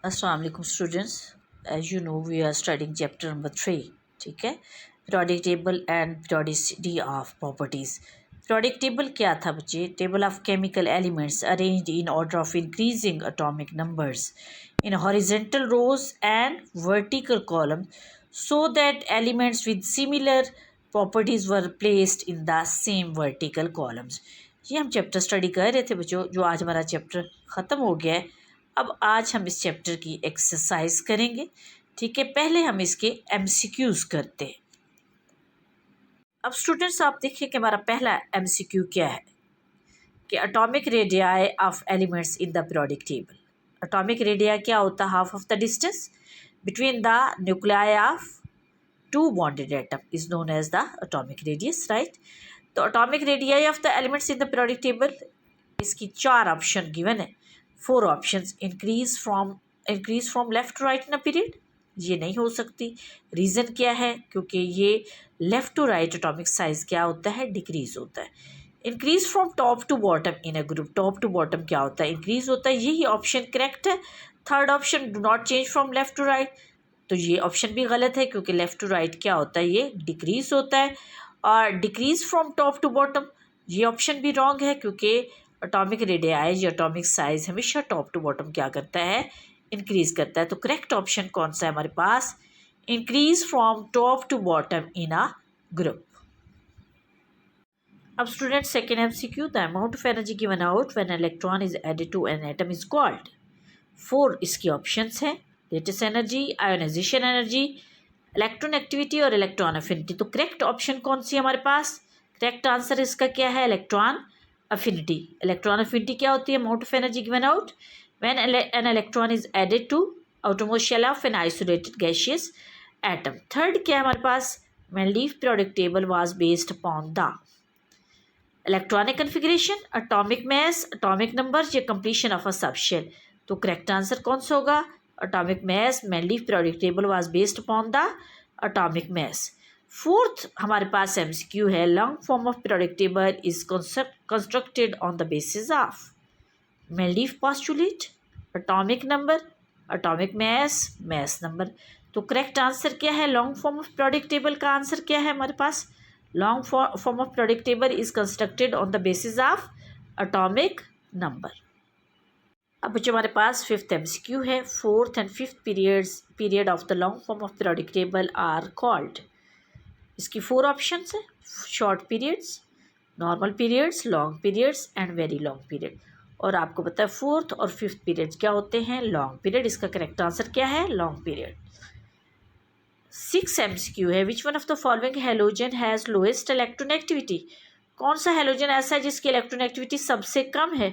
अस्सलाम वालेकुम students. As you know we are studying chapter number 3। ठीक है, periodic table and periodicity of properties. Periodic table क्या था बच्चे? Table of chemical elements arranged in order of increasing atomic numbers in horizontal rows and vertical column so that elements with similar properties were placed in the same vertical columns। ये हम chapter study कर रहे थे बच्चों, जो आज हमारा chapter ख़त्म हो गया है। अब आज हम इस चैप्टर की एक्सरसाइज करेंगे। ठीक है, पहले हम इसके एमसीक्यूज करते हैं। अब स्टूडेंट्स आप देखिए कि हमारा पहला एमसीक्यू क्या है कि atomic radii of elements in the periodic table. Atomic radii क्या होता है? Half of the distance between the nuclei of two bonded atom is known as the atomic radius, right? तो atomic radii of the elements in the periodic table, इसकी 4 option given है। 4 options increase from left to right in a period, ये नहीं हो सकती। Reason क्या है? क्योंकि ये left to right atomic size क्या होता है? डिक्रीज होता है। Increase from top to bottom in a group, top to bottom क्या होता है? इंक्रीज होता है। यही ऑप्शन करेक्ट है। Third option do not change from left to right, तो ये ऑप्शन भी गलत है क्योंकि लेफ्ट टू राइट क्या होता है? ये डिक्रीज होता है। और decrease from top to bottom, ये ऑप्शन भी रॉन्ग है क्योंकि एटॉमिक रेडियाई या एटॉमिक साइज हमेशा टॉप टू बॉटम क्या करता है? इंक्रीज करता है। तो करेक्ट ऑप्शन कौन सा है हमारे पास? Increase from top to bottom in a group. अब student second MCQ, the amount of energy given out when electron is added to an atom is called. 4 इसकी ऑप्शंस हैं। Latest energy, ionisation energy, electron activity और electron affinity. तो correct option कौन सी है हमारे पास? Correct answer इसका क्या है? Electron affinity. इलेक्ट्रॉन अफिनिटी क्या होती है? Amount of energy given out when an electron is added to outermost shell of an isolated gaseous atom. Third क्या है हमारे पास? Mendeleev periodic table was based upon the electronic configuration, atomic mass, atomic number या completion of a subshell. तो correct answer कौन सा होगा? Atomic mass. Mendeleev periodic table was based upon the atomic mass. Fourth हमारे पास MCQ है, long form of periodic table is constructed on the basis of Mendeleev postulate, atomic number, atomic mass, mass number. तो correct answer क्या है? Long form of periodic table का answer क्या है हमारे पास? Long form of periodic table is constructed on the basis of atomic number. अब बच्चों हमारे पास फिफ्थ एमसीक्यू है, fourth and fifth period of the long form of periodic table are called. इसकी 4 ऑप्शंस है। Short periods, normal periods, long periods and very long period. और आपको पता है फोर्थ और फिफ्थ पीरियड क्या होते हैं? Long period. इसका करेक्ट आंसर क्या है? Long period. 6 एमसीक्यू है, which one of the following halogen has lowest electron activity. कौन सा हेलोजन ऐसा है जिसकी इलेक्ट्रॉन एक्टिविटी सबसे कम है?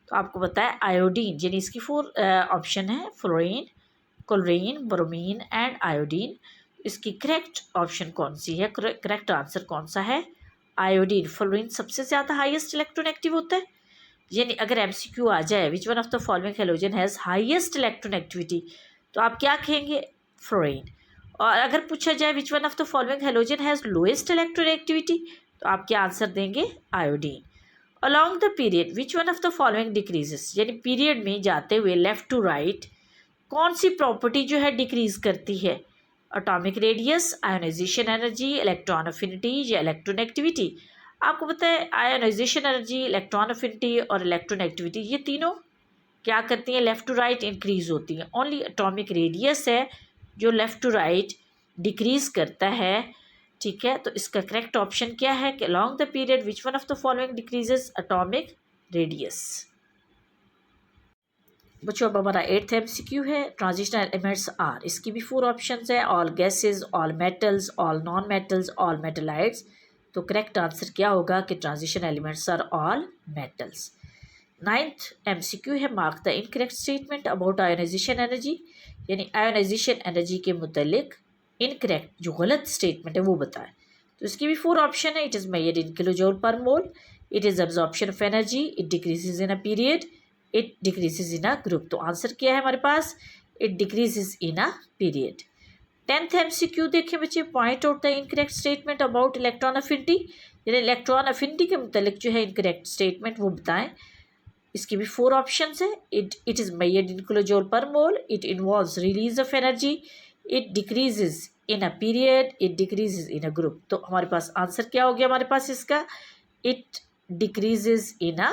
तो आपको पता है आयोडीन, यानी इसकी 4 ऑप्शन है, fluorine, chlorine, bromine and iodine. इसकी करेक्ट ऑप्शन कौन सी है? करेक्ट आंसर कौन सा है? आयोडीन। फ्लोरीन सबसे ज़्यादा हाईएस्ट इलेक्ट्रॉन एक्टिव होता है। यानी अगर एमसीक्यू आ जाए which one of the following halogen has highest electron activity, तो आप क्या कहेंगे? फ्लोरीन। और अगर पूछा जाए which one of the following halogen has lowest electron activity, तो आप क्या आंसर देंगे? Iodine. Along the period which one of the following decreases, यानी पीरियड में जाते हुए लेफ्ट टू राइट कौन सी प्रॉपर्टी जो है डिक्रीज करती है? Atomic radius, ionization energy, electron affinity या इलेक्ट्रॉन एक्टिविटी। आपको पता है आयोनाइजेशन एनर्जी, इलेक्ट्रॉन अफिनिटी और इलेक्ट्रॉन एक्टिविटी ये तीनों क्या करती हैं? लेफ्ट टू राइट इंक्रीज होती हैं। ओनली एटॉमिक रेडियस है जो लेफ्ट टू राइट डिक्रीज करता है। ठीक है, तो इसका करेक्ट ऑप्शन क्या है कि along the period which one of the following decreases atomic radius. बच्चों अब हमारा 8th एमसीक्यू है, ट्रांजिशनल एलिमेंट्स आर। इसकी भी 4 ऑप्शंस है, all gases, all metals, all non metals, all metalloids. तो करेक्ट आंसर क्या होगा कि transition elements are all metals. 9th MCQ है, mark the incorrect statement about ionisation energy, यानी आयोनाइजेशन एनर्जी के मुतल्लिक इनकरेक्ट जो गलत स्टेटमेंट है वो बताएं। तो इसकी भी 4 ऑप्शन है, it is measured in kilojoule per mole, it is absorption of energy, it decreases in a period, it decreases in a group. तो आंसर क्या है हमारे पास? It decreases in a period. 10th MCQ देखिए बच्चे, point out the incorrect statement about electron affinity, यानी electron affinity के मुतल्लिक जो है इनकरेक्ट स्टेटमेंट वो बताएं। इसकी भी 4 ऑप्शंस है। It is measured in kilojoule per mole, it involves release of energy, it decreases in a period, it decreases in a group. तो हमारे पास आंसर क्या हो गया हमारे पास इसका, it decreases in a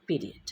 period.